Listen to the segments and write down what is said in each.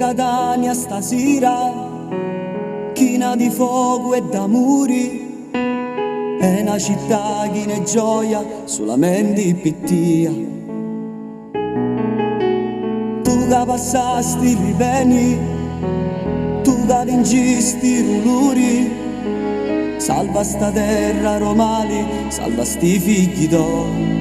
Catania stasera, china di fuoco e d'amori, è una città che ne gioia solamente pittia. Tu che passasti i beni, tu che vincisti ruluri, salva sta terra romali, salva sti figli d'oro.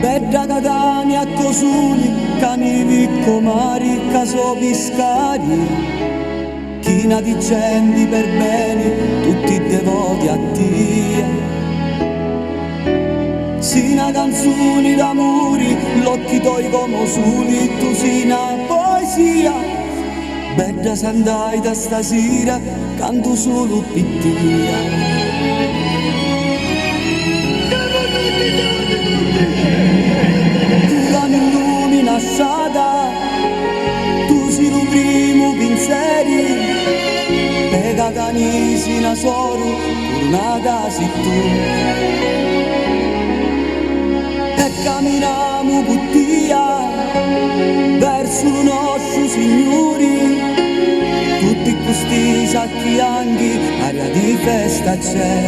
Bella Catania cosuni, cani comari, caso piscari, china di gente per bene, tutti devoti a Dio. Sina canzoni d'amori, l'occhi tuoi come soli, tu sina poesia. Bella sandai da stasera, canto solo pittia. Tu sei il primo pensieri, per Catanisi una soro, tornata sei tu. E camminiamo buttia verso il nostro Signore, tutti questi sacchi anghi, aria di festa c'è.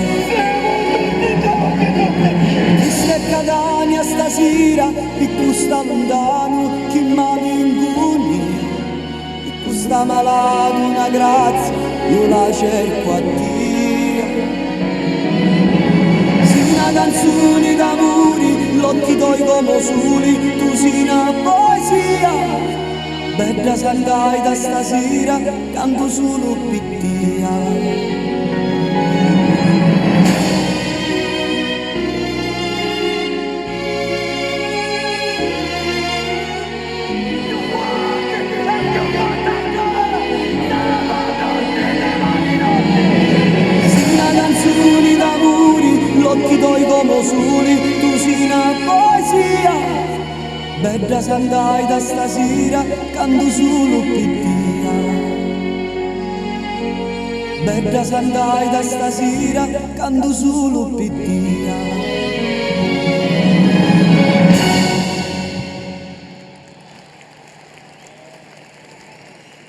Questa è Catania stasera, e questa lontano, chi malinguni, e questa malata una grazia, io la cerco a Dio. Sei una canzone d'amori, l'occhi tuoi come soli, tu sei una poesia. Bella sandai da stasera, canto solo pittia. L'occhi tuoi come soli, tu sei una poesia. Bella sandai da stasera, canto solo pittia. Bella sandai da stasera, canto solo pittia.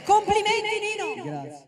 Complimenti Nino! Grazie.